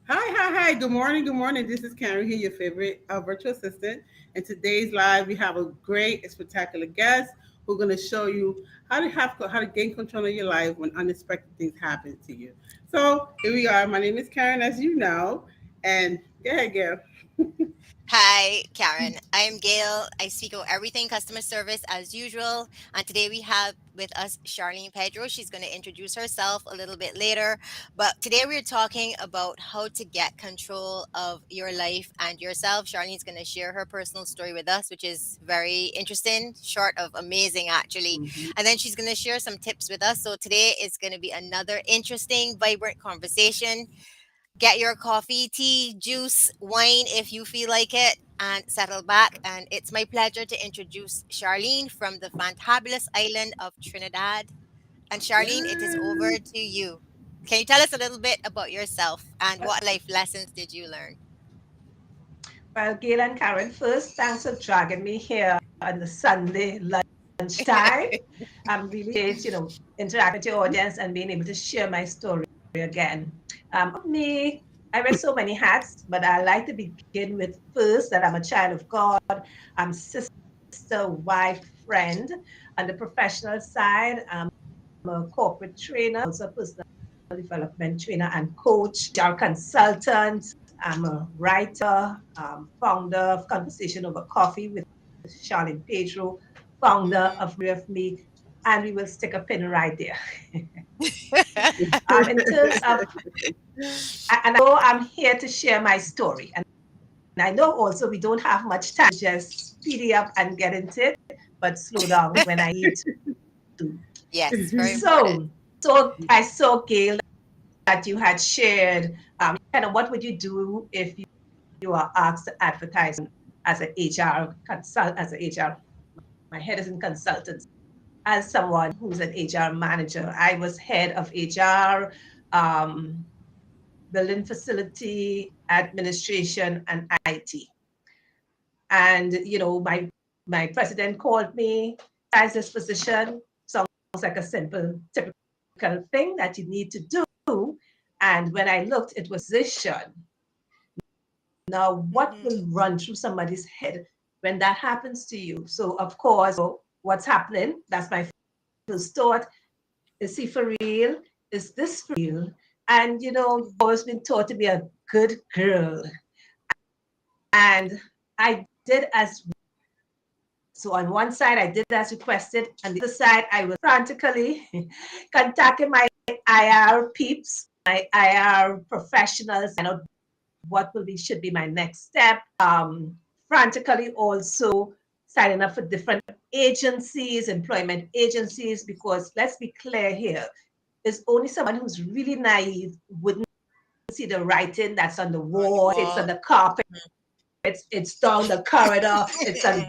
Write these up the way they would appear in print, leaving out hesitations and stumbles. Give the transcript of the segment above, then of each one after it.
Hi. Good morning. Good morning. This is Karen here, your favorite virtual assistant. And today's live, we have a great and spectacular guest who's going to show you how to gain control of your life when unexpected things happen to you. So here we are. My name is Karen, as you know. And go ahead, Gail. Hi, Karen. I'm Gail. I speak of everything customer service as usual. And today we have with us Charlene Pedro. She's going to introduce herself a little bit later. But today we're talking about how to get control of your life and yourself. Charlene's going to share her personal story with us, which is very interesting, short of amazing, actually. Mhm. And then she's going to share some tips with us. So today is going to be another interesting, vibrant conversation. Get your coffee, tea, juice, wine if you feel like it, and settle back. And it's my pleasure to introduce Charlene from the fantabulous island of Trinidad. And Charlene, it is over Yes. to you. Can you tell us a little bit about yourself and what life lessons did you learn? Well, Gail and Karen, first, thanks for dragging me here on the Sunday lunchtime. I'm really interacting with your audience and being able to share my story again. Me, I wear so many hats, but I like to begin with first that I'm a child of God. I'm sister, wife, friend. On the professional side, I'm a corporate trainer, also a personal development trainer and coach, HR consultant. I'm a writer, founder of Conversation Over Coffee with Charlene Pedro, founder Mhm. of Me, and we will stick a pin right there. In terms of, and I know I'm here to share my story. And I know also we don't have much time to just speed it up and get into it, but slow down when I need to. Yes, very important. So I saw, Gail, that you had shared kind of what would you do if you are asked to advertise as an HR consult as an HR. My head is in consultants. As someone who's an HR manager, I was head of HR, um, building facility administration, and IT. And my president called me, as this position sounds like a simple, typical thing that you need to do. And when I looked, it was position. Now, what Mhm. will run through somebody's head when that happens to you? So, of course, what's happening? That's my first thought. Is he for real? Is this for real? And, always been taught to be a good girl. And I did as so on one side, I did as requested. On the other side, I was frantically contacting my IR peeps, my IR professionals, and what will be should be my next step. Frantically also signing up for different agencies, employment agencies, because let's be clear here, is only someone who's really naive wouldn't see the writing that's on the On the wall, it's on wall. the carpet, it's down the corridor, it's on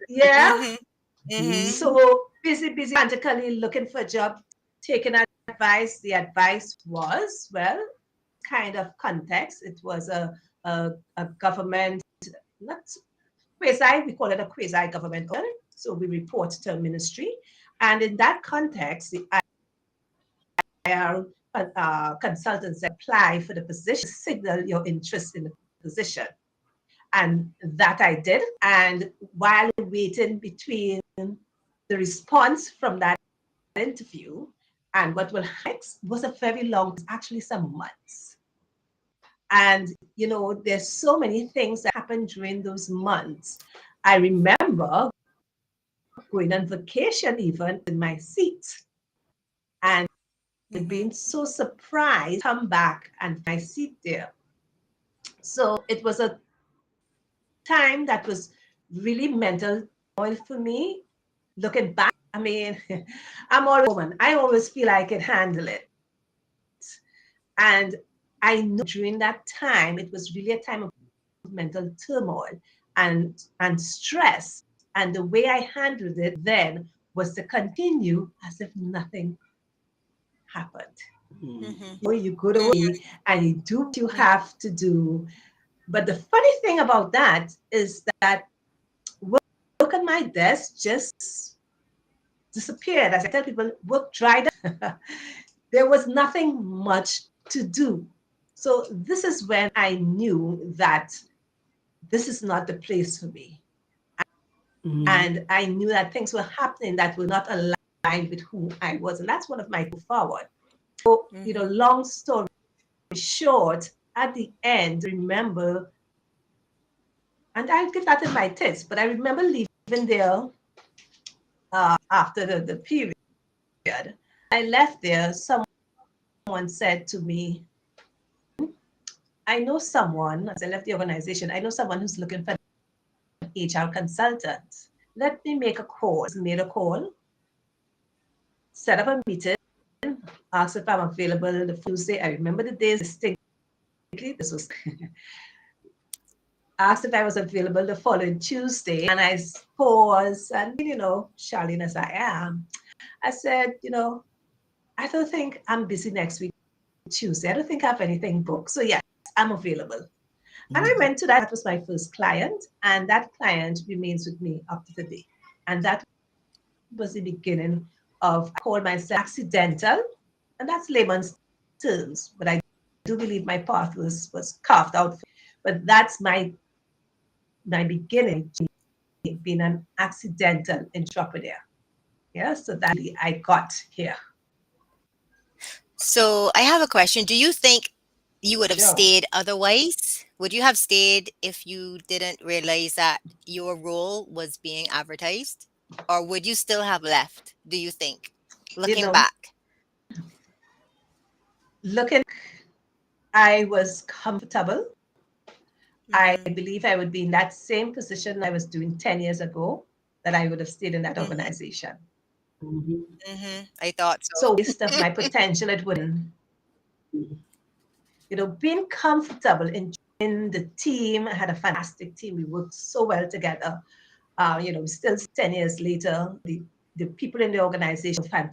yeah. Mhm. Mhm. Mhm. So busy frantically looking for a job, taking advice. The advice was, well, kind of context. It was a government, not quasi, we call it a quasi government organ. So we report to a ministry. And in that context, the IR consultants apply for the position, signal your interest in the position. And that I did. And while waiting between the response from that interview and what will next was a very long, actually some months. And, there's so many things that happened during those months. I remember going on vacation even in my seat and being Mhm. so surprised, come back and my seat there. So it was a time that was really mental turmoil for me. Looking back, I mean, I'm always a woman. I always feel I can handle it. And I know during that time, it was really a time of mental turmoil and stress. And the way I handled it then was to continue as if nothing happened. Mhm. You go to Mhm. work and you do what you Mhm. have to do. But the funny thing about that is that work on my desk just disappeared. As I tell people, work dried up. There was nothing much to do. So this is when I knew that this is not the place for me. Mm-hmm. And I knew that things were happening that were not aligned with who I was. And that's one of my forward. So, Mm-hmm. long story short, at the end, remember, and I'll give that in my text, but I remember leaving there after the period. I left there, someone said to me, I know someone, as I left the organization, I know someone who's looking for an HR consultant. Let me make a call. Made a call, set up a meeting, asked if I'm available the Tuesday. I remember the days distinctly. This was asked if I was available the following Tuesday, and I paused and Charlene as I am, I said, I don't think I'm busy next week Tuesday. I don't think I have anything booked. So yes, I'm available. And I Mm-hmm. went to that. That was my first client, and that client remains with me up to today. And that was the beginning of, I call myself accidental, and that's layman's terms, but I do believe my path was carved out. But that's my beginning, being an accidental entrepreneur. Yeah, so that I got here. So I have a question. Do you think you would have Sure. stayed otherwise? Would you have stayed if you didn't realize that your role was being advertised? Or would you still have left, do you think, You looking know, back? looking, I was comfortable. I Mm-hmm. believe I would be in that same position I was doing 10 years ago, that I would have stayed in that Mm-hmm. organization. Mm-hmm. Mm-hmm. I thought So so. waste of my potential, it wouldn't. Being comfortable, enjoying the team. I had a fantastic team. We worked so well together. Still 10 years later, the people in the organization are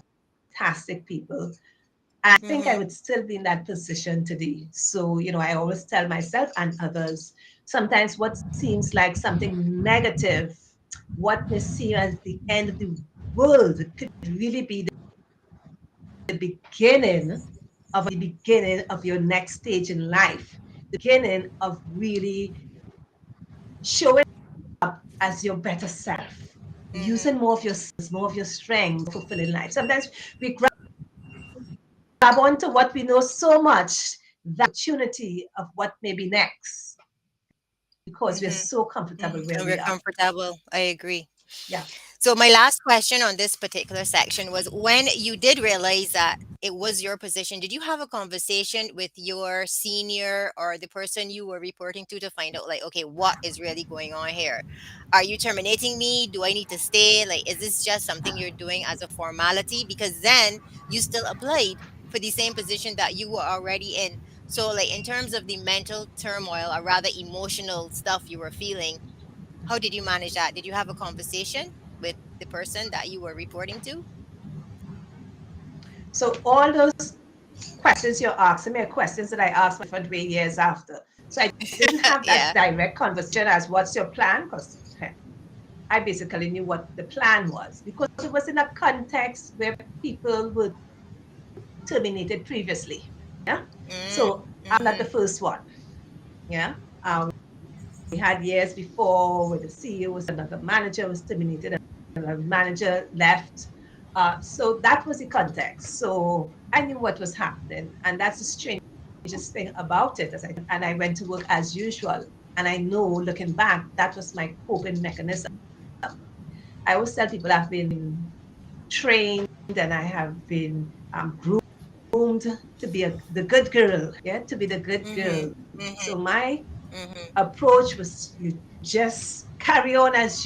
fantastic people. I think I Mm-hmm. would still be in that position today. So, I always tell myself and others, sometimes what seems like something negative, what may seem as the end of the world, could really be the beginning of your next stage in life, the beginning of really showing as your better self, Mm-hmm. using more of your skills, more of your strength, fulfilling life. Sometimes we grab onto what we know so much, the opportunity of what may be next, because we're Mm-hmm. so comfortable Mm-hmm. where And we're we are. comfortable. I agree. Yeah. So my last question on this particular section was, when you did realize that it was your position, did you have a conversation with your senior or the person you were reporting to find out, like, okay, what is really going on here? Are you terminating me? Do I need to stay? Like, is this just something you're doing as a formality? Because then you still applied for the same position that you were already in. So like, in terms of the mental turmoil or rather emotional stuff you were feeling, how did you manage that? Did you have a conversation with the person that you were reporting to? So all those questions you're asking me are questions that I asked my different way years after. So I didn't have that Yeah. direct conversation as what's your plan? Because I basically knew what the plan was, because it was in a context where people were terminated previously. Yeah. Mm, So I'm not the mm-hmm, first one. Yeah. We had years before where the CEO was another manager was terminated and a manager left. So that was the context. So I knew what was happening. And that's the strangest thing about it. And I went to work as usual. And I know, looking back, that was my coping mechanism. I always tell people I've been trained and I have been groomed to be the good girl, yeah, to be the good mm-hmm, girl. mm-hmm, So my mm-hmm, approach was, you just carry on as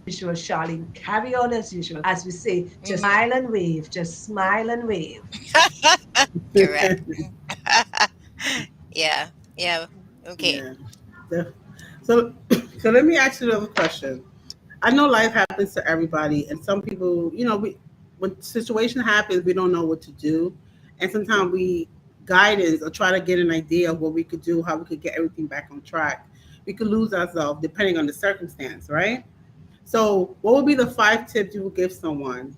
usual, Charlene, carry on as usual. As we say, just mm-hmm. smile and wave, just smile and wave. Correct. Yeah. Yeah. Okay. Yeah. The- So, so let me ask you another question. I know life happens to everybody, and some people, when situation happens, we don't know what to do, and sometimes we guidance or try to get an idea of what we could do, how we could get everything back on track. We could lose ourselves depending on the circumstance, right? So, what would be the 5 tips you would give someone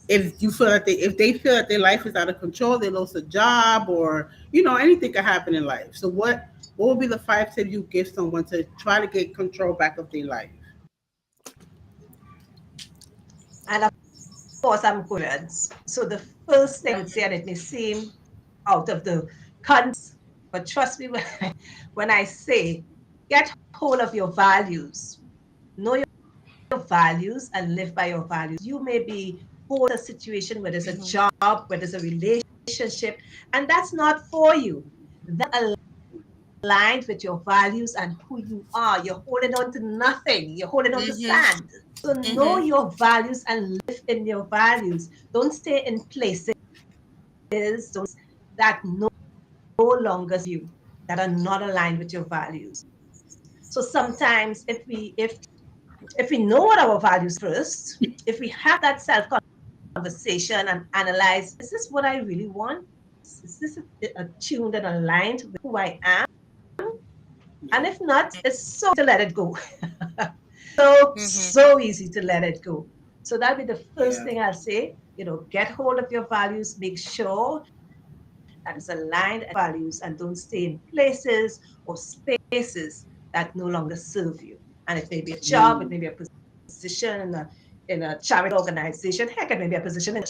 if you feel that they feel that their life is out of control, they lose a job, or anything could happen in life. So what would be the 5 tips you give someone to try to get control back of their life? And of course, I'm coherence. So the first thing I would say, and it may seem out of the context, but trust me when I say get hold of your values, know your values and live by your values. You may be hold a situation where there's a Mhm. job, where there's a relationship, and that's not for you. That aligned with your values and who you are. You're holding on to nothing. You're holding on to Mhm. sand. So know Mhm. your values and live in your values. Don't stay in places that no longer serve you, that are not aligned with your values. So sometimes if we know what our values first, if we have that self conversation and analyze, is this what I really want? Is this attuned and aligned with who I am? And if not, it's so to let it go. Mhm. So easy to let it go. So that'll be the first Yeah. thing I'll say. Get hold of your values, make sure that is aligned with values, and don't stay in places or spaces that no longer serve you. And it may be a job, it Mm. may be a position in a charity organization, heck, it may be a position in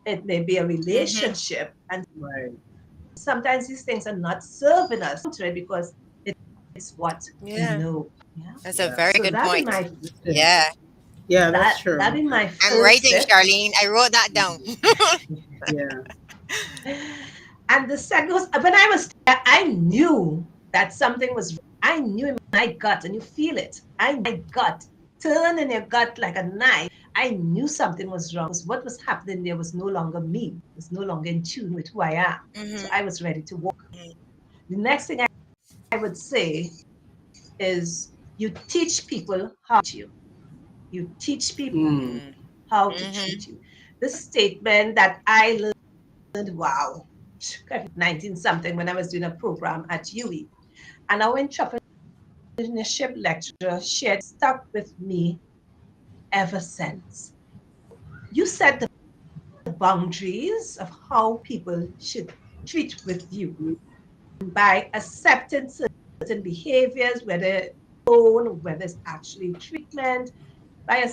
it may be a Mhm. relationship. And Right. sometimes these things are not serving us because it's what we Yeah. know. Yeah. That's a Yeah. very So good that'd be point. my Yeah. Yeah, that's that'd true. be my I'm first writing, tip. Charlene. I wrote that down. Yeah. And the second was when I was there, I knew that something was. I knew in my gut, and you feel it. My gut turn in your gut like a knife. I knew something was wrong. Because what was happening there was no longer me. It was no longer in tune with who I am. So Mhm. I was ready to walk. Mhm. The next thing I would say is you teach people how to treat you. You teach people Mm. how to Mhm. treat you. This statement that I learned, wow, 19 something when I was doing a program at UE. And our entrepreneurship lecturer shared stuck with me ever since. You set the boundaries of how people should treat with you by accepting certain behaviors, whether own, whether it's actually treatment. By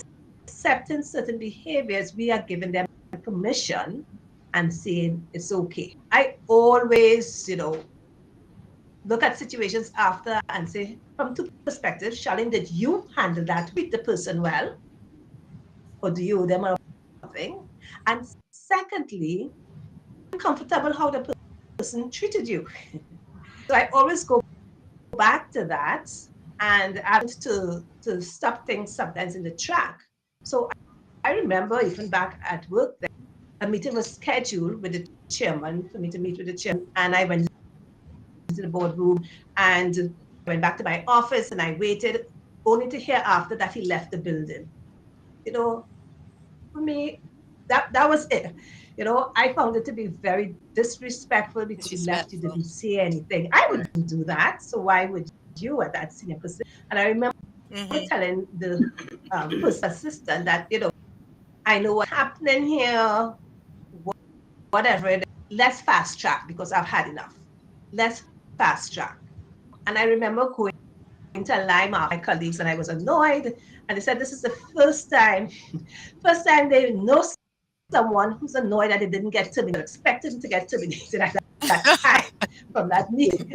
accepting certain behaviors, we are giving them permission and saying it's okay. I always, look at situations after and say, from two perspectives, Charlene, did you handle that? Treat the person well, or do you owe them a thing? And secondly, comfortable how the person treated you. So I always go back to that, and I want to stop things sometimes in the track. So I remember even back at work, there, a meeting was scheduled with the chairman for me to meet with the chairman, and I went to the boardroom and I went back to my office and I waited, only to hear after that he left the building. You know, for me, that was it. I found it to be very disrespectful because you left, you Disrespectful. didn't say anything. I Right. wouldn't do that. So why would you at that senior position? And I remember Mhm. telling the personal assistant that, I know what's happening here, whatever it is, let's fast track because I've had enough. Let's fast track. And I remember going to Lime my colleagues and I was annoyed. And they said, this is the first time they know someone who's annoyed that they didn't get terminated, expected to get terminated at that time from that meeting.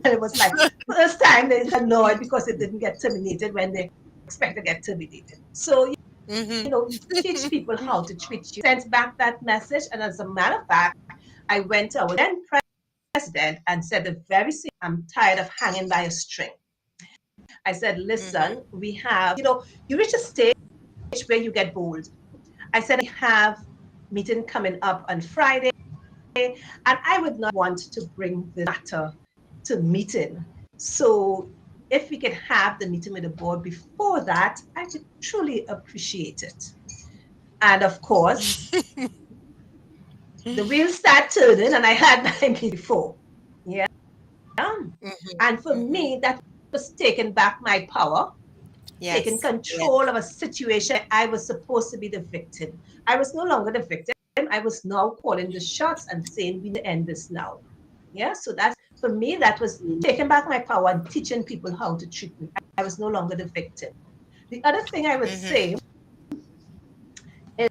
And it was like, first time they're annoyed because they didn't get terminated when they expect to get terminated. So, Mhm. you teach people how to treat you. Sent back that message. And as a matter of fact, I went to our then president and said the very same, I'm tired of hanging by a string. I said, Mhm. listen, we have, you reach a stage where you get bold. I said, we have meeting coming up on Friday, and I would not want to bring the matter to meeting. So if we could have the meeting with the board before that, I would truly appreciate it. And of course, the wheels start turning, and I had my meeting before. Yeah. Mhm. And for Mhm. me, that was taking back my power. taking Yes. control Yes. of a situation. I was supposed to be the victim. I was no longer the victim. I was now calling the shots and saying, we need to end this now. Yeah. So that's, for me, that was taking back my power and teaching people how to treat me. I was no longer the victim. The other thing I would Mm-hmm. say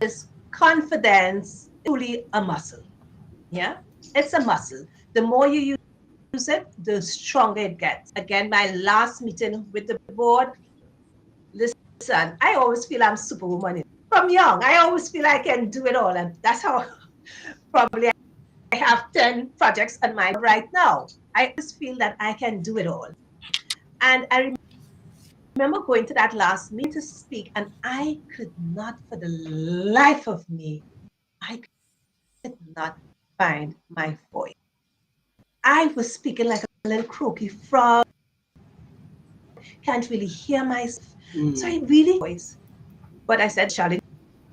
is confidence truly a muscle. Yeah. It's a muscle. The more you use it, the stronger it gets. Again, my last meeting with the board, listen, I always feel I'm superwoman. From young, I always feel I can do it all. And that's how probably I have 10 projects on my right now. I always feel that I can do it all. And I remember going to that last meeting to speak, and I could not, for the life of me, I could not find my voice. I was speaking like a little croaky frog, can't really hear myself. So I really voice. But I said, Charlie,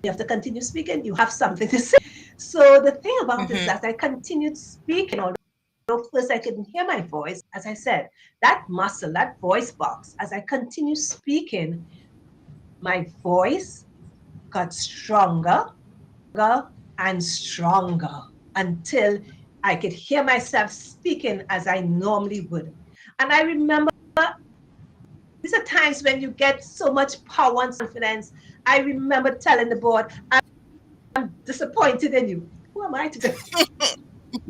you have to continue speaking. You have something to say. So the thing about it is Mm-hmm. that I continued speaking, although first I couldn't hear my voice. As I said, that muscle, that voice box, as I continued speaking, my voice got stronger and stronger until I could hear myself speaking as I normally would. And I remember these are times when you get so much power and confidence. I remember telling the board, I'm disappointed in you. Who am I to?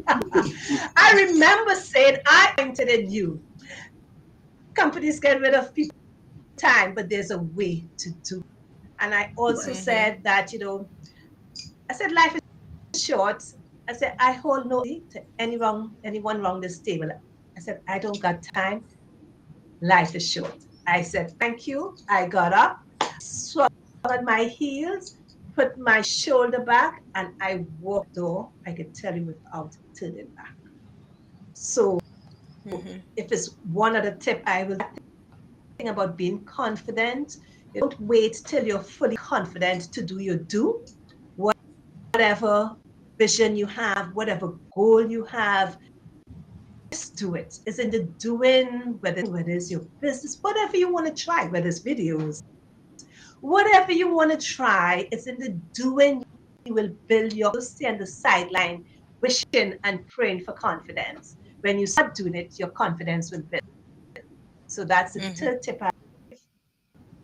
I remember saying, I'm disappointed in you. Companies get rid of people time, but there's a way to do. And I also Right. Mm-hmm. said that, I said life is short. I said I hold no to anyone wrong this table. I said I don't got time. Life is short. I said thank you. I got up, swung on my heels, put my shoulder back, and I walked door. I could tell you without turning back. So Mm-hmm. if it's one other tip I will think about being confident, you don't wait till you're fully confident to do your do. Whatever vision you have, whatever goal you have, just do it. It's in the doing, whether it's your business, whatever you want to try, whether it's videos, whatever you want to try, it's in the doing you will build your stay on the sideline, wishing and praying for confidence. When you start doing it, your confidence will build. So that's the Mm-hmm. third tip.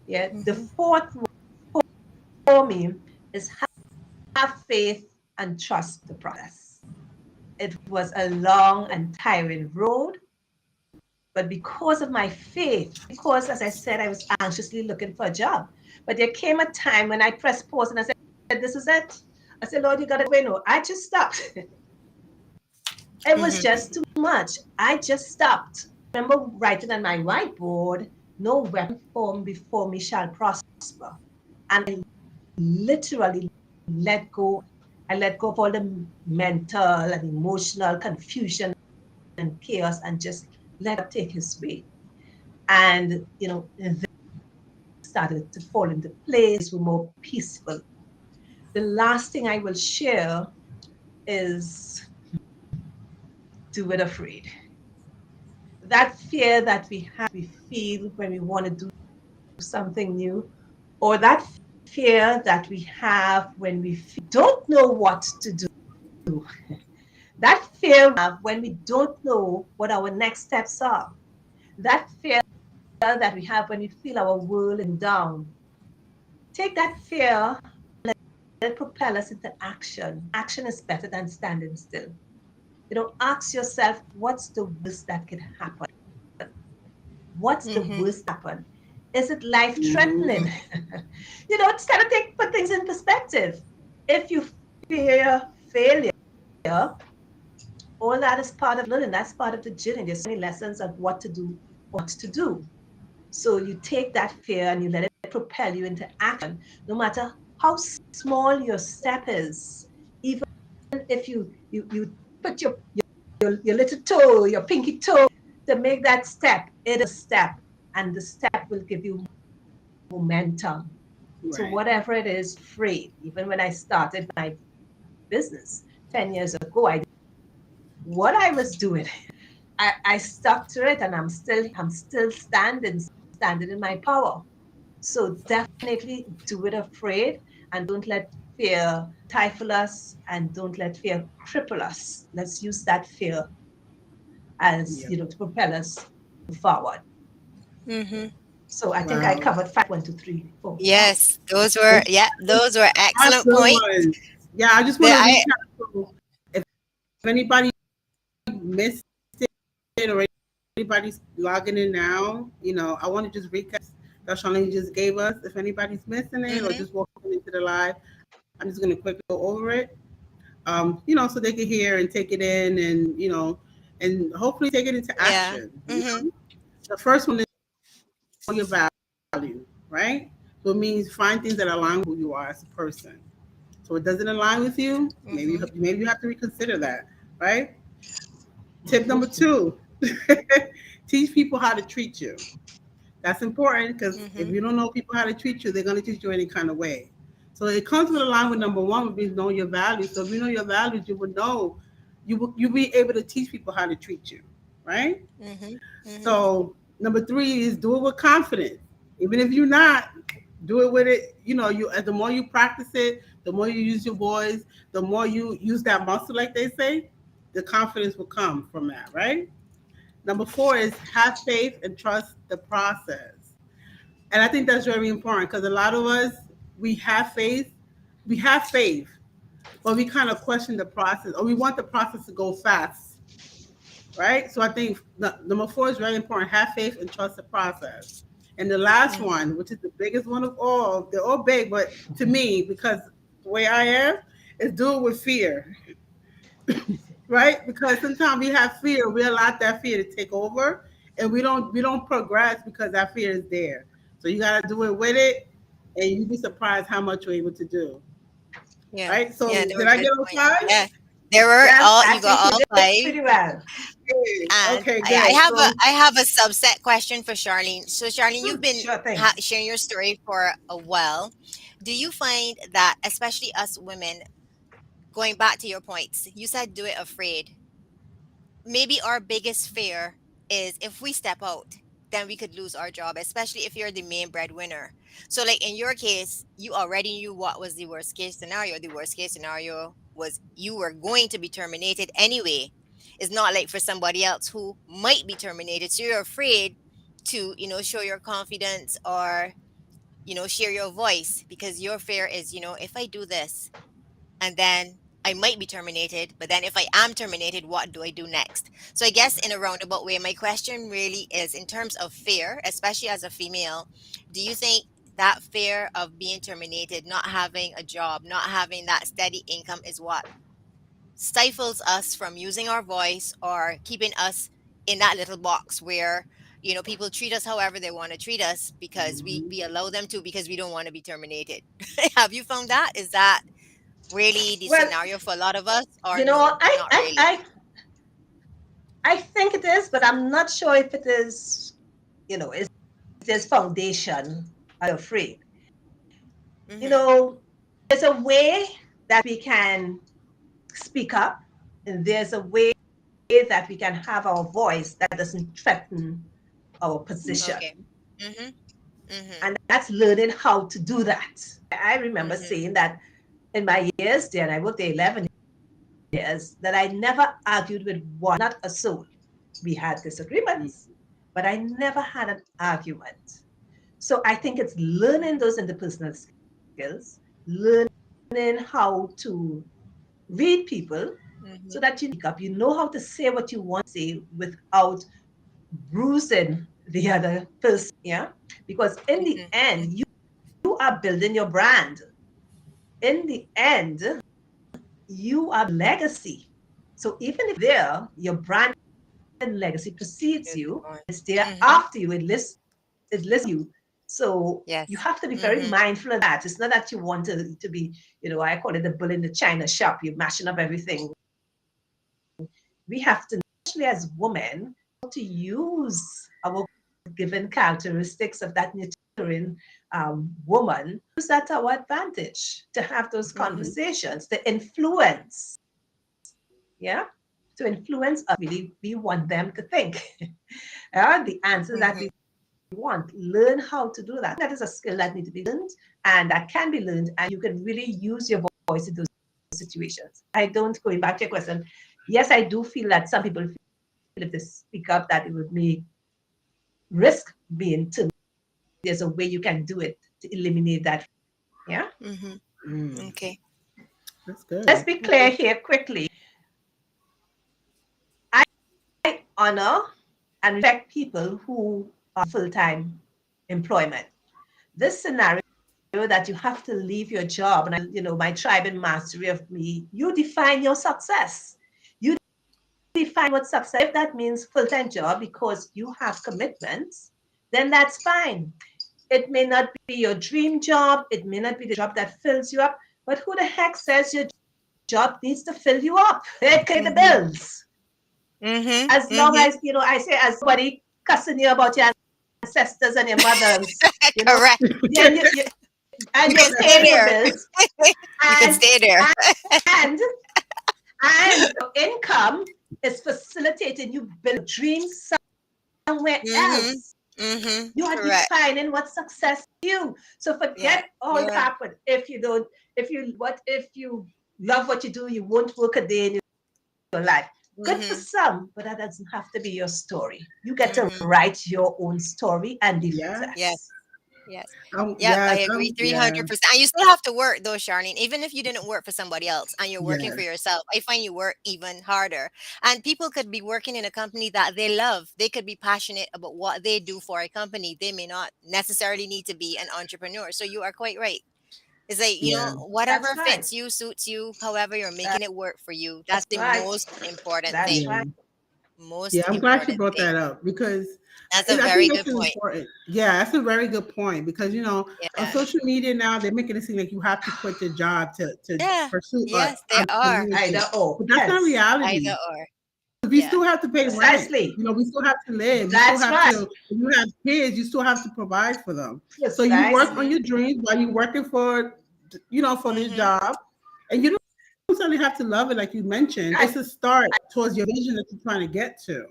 Yeah. The Mm-hmm. fourth one for me is have faith and trust the process. It was a long and tiring road, but because of my faith, because as I said, I was anxiously looking for a job. But there came a time when I pressed pause and I said, this is it. I said, Lord, you got to wait. No, I just stopped. It was Mm-hmm. just too much. I just stopped. I remember writing on my whiteboard, no weapon formed before me shall prosper. And I literally let go. I let go of all the mental and emotional confusion and chaos and just let take his way. And it started to fall into place, were more peaceful. The last thing I will share is do it afraid. That fear that we have, we feel when we want to do something new, or that fear that we have when we don't know what to do. That fear we have when we don't know what our next steps are. That fear that we have when we feel our world is down. Take that fear, let it propel us into action. Action is better than standing still. Ask yourself, what's the worst that could happen? What's the Mm-hmm. worst happen? Is it life Mm-hmm. threatening? Just kind of put things in perspective. If you fear failure, all that is part of learning. That's part of the journey. There's so many lessons of what to do, what to do. So you take that fear and you let it propel you into action, no matter how small your step is. Even if you put your little toe, your pinky toe, to make that step, it is a step, and the step will give you momentum. So Right. whatever it is, free. Even when I started my business 10 years ago, I what I was doing. I stuck to it and I'm still standing in my power. So definitely do it afraid, and don't let fear stifle us, and don't let fear cripple us. Let's use that fear as, Yeah. to propel us forward. Mm-hmm. So I think I Wow. covered 5, 1, 2, 3, 4, 5. Those were That's excellent good points. one. Yeah, I just want That to I recap. So if anybody missed it or anybody's logging in now, I want to just recap that Charlene just gave us. If anybody's missing it or mm-hmm. just walking into the live, I'm just going to quickly go over it, so they can hear and take it in and, and hopefully take it into Yeah. action. Mm-hmm. The first one is know your value, right? So it means find things that align with who you are as a person. So it doesn't align with you, Mm-hmm. maybe you have to reconsider that, right? Tip number Mhm. two, teach people how to treat you. That's important because if Mm-hmm. you don't know people how to treat you, they're going to treat you any kind of way. So it comes with a line with number one, which is know your values. So if you know your values, you would know, you'll be able to teach people how to treat you, right? Mm-hmm. Mm-hmm. So number three is do it with confidence. Even if you're not, do it with it. The more you practice it, the more you use your voice, the more you use that muscle, like they say, the confidence will come from that, right? Number four is have faith and trust the process. And I think that's very important because a lot of us, we have faith, we have faith, but we kind of question the process or we want the process to go fast, right? So I think number four is very important. Have faith and trust the process. And the last Mm-hmm. one, which is the biggest one of all, they're all big, but to me, because the way I am, is do it with fear, right? Because sometimes we have fear, we allow that fear to take over, and we don't progress because that fear is there. So you gotta do it with it, and you'd be surprised how much you're able to do, Yeah. right? Yeah, So they were did I good get all points. five? Yeah. There were Yes, all I you got think you all did five. pretty well. Good. And Okay, I good. have a So I have a subset question for Charlene. So Charlene, you've been Sure thing. sharing your story for a while. Do you find that, especially us women, going back to your points, you said do it afraid. Maybe our biggest fear is if we step out, then we could lose our job, especially if you're the main breadwinner. So, like in your case, you already knew what was the worst case scenario. The worst case scenario was you were going to be terminated anyway. It's not like for somebody else who might be terminated. So you're afraid to, show your confidence or, share your voice because your fear is, if I do this, and then I might be terminated. But then if I am terminated, what do I do next? So I guess in a roundabout way, my question really is in terms of fear, especially as a female, do you think that fear of being terminated, not having a job, not having that steady income is what stifles us from using our voice or keeping us in that little box where people treat us however they want to treat us because we allow them to because we don't want to be terminated. Have you found that? Is that really the Well, scenario for a lot of us, or you know, no, I, not I, really? I, I think it is, but I'm not sure if it is, it is foundation. I'm afraid. You Mm-hmm. know, there's a way that we can speak up, and there's a way that we can have our voice that doesn't threaten our position. Okay. Mm-hmm. Mm-hmm. And that's learning how to do that. I remember Mm-hmm. saying that in my years there, and I worked there 11 years, that I never argued with one, not a soul. We had disagreements, but I never had an argument. So I think it's learning those interpersonal skills, learning how to read people so Mm-hmm. that you up, you know how to say what you want to say without bruising the other person. Yeah. Because in the Mm-hmm. end, you are building your brand. In the end, you are legacy. So even if there, your brand and legacy precedes Good you, point. it's there Mm-hmm. after you, it lists you. So you Yes. have to be very Mm-hmm. mindful of that. It's not that you want to be, I call it the bull in the china shop. You're mashing up everything. We have to, especially as women, to use our given characteristics of that nurturing woman, use that to our advantage to have those Mm-hmm. conversations, to influence, yeah, to influence us. Really, we want them to think. The answers that Mm-hmm. we want. Learn how to do that. That is a skill that needs to be learned and that can be learned, and you can really use your voice in those situations. I don't, going back to your question, yes, I do feel that some people feel if they speak up that it would may risk being terminated. There's a way you can do it to eliminate that. Yeah. Mm-hmm. Mm, Okay. that's Let's good. be clear Okay. here quickly. I honor and respect people who are full-time employment. This scenario that you have to leave your job, and my tribe and mastery of me, you define your success. You define what success. If that means full-time job because you have commitments, then that's fine. It may not be your dream job, it may not be the job that fills you up, but who the heck says your job needs to fill you up? It can pay the Mm-hmm. bills. Mm-hmm. As long Mm-hmm. as, I say, as somebody cussing you about your ancestors and your mothers, you know, Correct. then and You can you're stay paying your there. bills, You can and stay there. and and your income is facilitating you build dreams somewhere Mm-hmm. else. Mm-hmm. You are Correct. defining what success is to you. So Yeah. forget all Yeah. crap. But if you don't, if you love what you do, you won't work a day in your life. Good for Mm-hmm. some, but that doesn't have to be your story. You get to Mm-hmm. write your own story and define Yeah. Yes. success. Yes. Yep, I Yes. agree Yeah. 300%. And you still have to work though, Charlene. Even if you didn't work for somebody else and you're working for Yes. yourself, I find you work even harder. And people could be working in a company that they love. They could be passionate about what they do for a company. They may not necessarily need to be an entrepreneur. So you are quite right. It's like, Yeah. whatever That's right. fits you, suits you, however you're making it work for you. That's That's the right. most important That's thing. Yeah. right. Yeah. Most I'm glad you important brought thing. that up because That's a I think very that's good point. important. Yeah, that's a very good point because on Yeah. social media now they're making it seem like you have to quit your job to Yeah. pursue Yes, they are. Either entrepreneurship, or. but that's not Hence, reality. Either or. We Yeah. still have to pay rent. precisely. We still have to live. You still That's have right. to. If you have kids, you still have to provide for them. So you work on Precisely. Mm-hmm. your dreams while you're working for the Mm-hmm. job, and you don't necessarily have to love it like you mentioned. Right. It's a start towards your vision that you're trying to get to.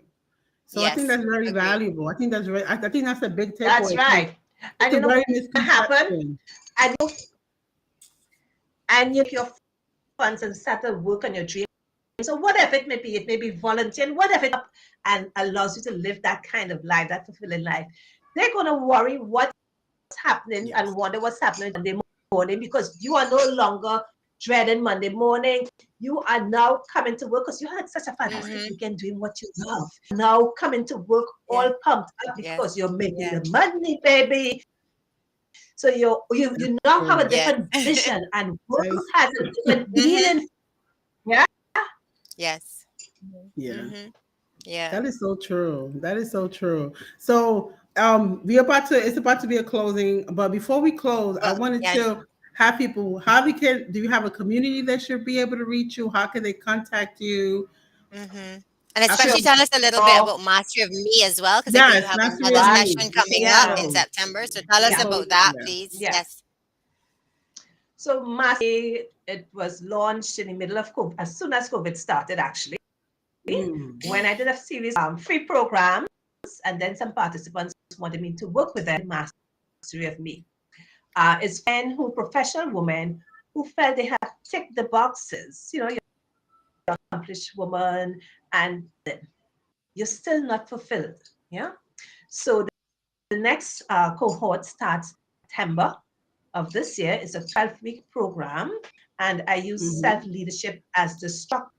So I think Yes. that's very Agree. valuable. I think that's a big That's takeaway because right. it's And a very what happened? misconception. And you take your funds and start to work on your dream. So whatever it may be volunteering, whatever it up and allows you to live that kind of life, that fulfilling life. They're gonna worry what's happening and Yes. wonder what's happening Monday morning because you are no longer dreading Monday morning. You are now coming to work because you had such a fantastic Mm-hmm. weekend doing what you love. Now coming to work Yeah. all pumped up Yes. because you're making Yeah. the money, baby. So you That's now have a true. Yes. different vision and work That is, has a different Mm-hmm. meaning. Yeah. Yes. yeah. Mm-hmm. Yeah. That is so true. That is so true. So it's about to be a closing, but before we close, I Well, wanted yeah. to have people how we can do you have a community that should be able to reach you? How can they contact you? Mm-hmm. And How can especially they tell us a little bit about Mastery of Me as well, because I think you Yes, have mastery another of Right. me. session This is coming the up Yeah. in show. September. So tell us Yeah. about that, Yeah. please. Yes. Yes. So Massey, it was launched in the middle of COVID, as soon as COVID started, actually, Mm. when I did a series free programs, and then some participants wanted me to work with them, Mastery of Me. It's men who, professional women, who felt they had ticked the boxes. You're an accomplished woman, and you're still not fulfilled. Yeah. So the next cohort starts September of this year. It's a 12-week program, and I use Hmm. self-leadership as the structure,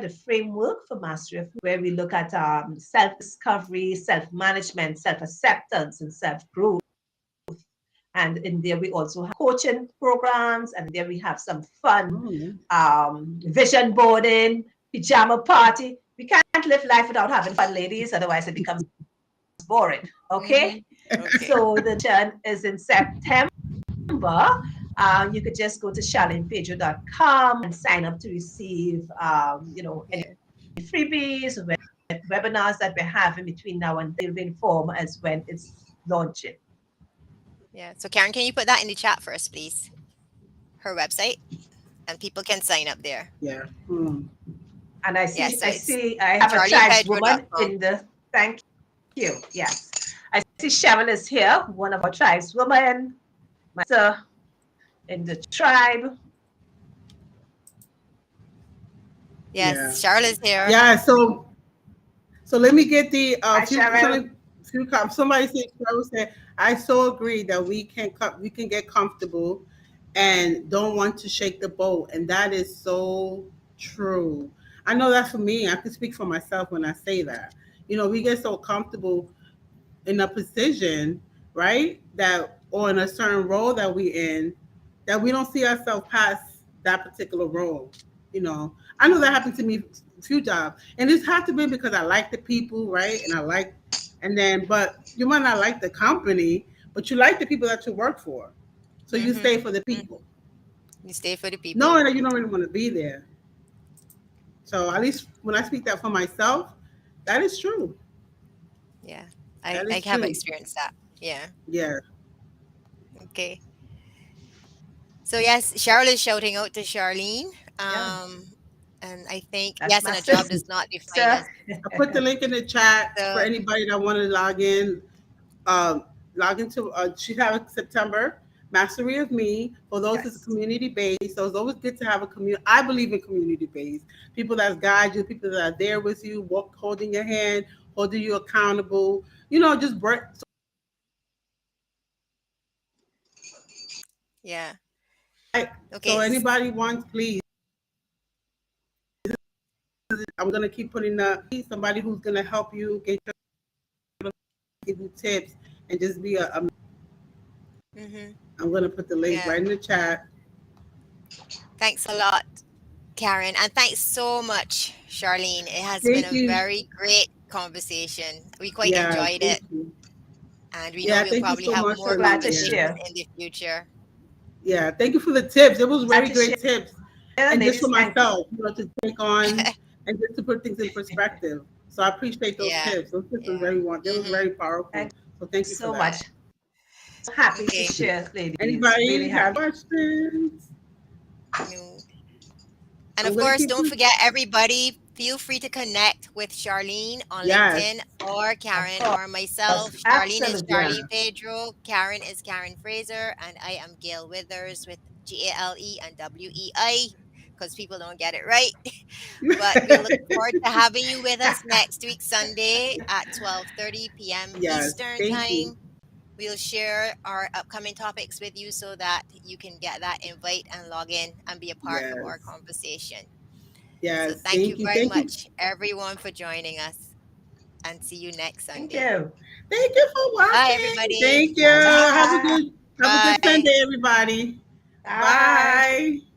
the framework for mastery of where we look at self-discovery, self-management, self-acceptance, and self-growth. And in there, we also have coaching programs, and there we have some fun Oh, vision boarding, pajama party. We can't live life without having fun, ladies, otherwise it becomes boring. Okay? Mm-hmm. Okay. So the churn is in September. You could just go to charlenepedro.com and sign up to receive, any Yeah. freebies, webinars that we're having between now and then. You'll be informed as when it's launching. Yeah. So Karen, can you put that in the chat for us, please? Her website, and people can sign up there. yeah. Mm. And I Yeah. see, So it's I have a tribeswoman charliepedro.com. in the. Thank you. Yes, I see Sharon is here, one of our tribeswomen, my sister in the tribe. Yeah. Yes, Charlotte's here. Yeah. So let me get the Hi, Sharon. few cops. Somebody said, I would say, I so agree that we can get comfortable and don't want to shake the boat, and that is so true. I know that for me. I can speak for myself when I say that. You know, we get so comfortable in a position, right? That or in a certain role that we in, that we don't see ourselves past that particular role. You know, I know that Mhm. happened to me a few jobs, and it's had to be because I like the people, right? And I like, and then, but you might not like the company, but you like the people that you work for, so you stay Mm-hmm. for the people, You stay for the people. knowing that you don't really want to be there. So at least when I speak that for myself, that is true. Yeah, That I is have true. experienced that. Yeah. Yeah. Okay. So yes, Cheryl is shouting out to Charlene. Yeah, And I think that's yes, my and a job does sister. not define us. I put the link in the chat for So anybody that want to log in. Um, Log into. She have September Mastery of Me. For those that's Yes. community based, so it's always good to have a community. I believe in community based people that guide you, people that are there with you, walk, holding your hand, holding you accountable. You know, just break. yeah. So Okay. anybody wants, please. I'm gonna keep putting up somebody who's gonna help you get give you tips and just be a. Mm-hmm. I'm gonna put the link Yeah. right in the chat. Thanks a lot, Karen, and thanks so much, Charlene. It has been Thank a you. very great conversation. We quite Yeah, enjoyed thank it, you. and we know Yeah, we'll thank you probably so have much, more Glad Charlene. to Yeah, conversations share. in the future. yeah. Thank you for the tips. It was Glad very to great share, tips, and just for ladies. Thank you. myself, to take on and just to put things in perspective. So I appreciate those Yeah. tips. Those tips was Yeah. very one. They was Mm-hmm. very powerful. Thank So thank you you for so that. much. So happy to Okay. share, ladies. Anybody Really have happy. questions? No. And I'm of gonna course, keep don't this. forget, everybody, feel free to connect with Charlene on LinkedIn Yes, or Of Karen or course. myself. Charlene is Absolutely. yeah. Charlene Pedro, Karen is Karen Fraser, and I am Gail Withers with GALE and WEI because people don't get it right. But we'll look forward to having you with us next week, Sunday at 12:30 p.m. Yes, Eastern thank you. Time. We'll share our upcoming topics with you so that you can get that invite and log in and be a part of our Yes, conversation. So yes, thank you thank you, very thank you, much, everyone, for joining us, and see you next Thank Sunday. you. thank you for Bye, watching. everybody. Thank you. Bye bye. Have a good Bye. Sunday, everybody. Bye. Bye.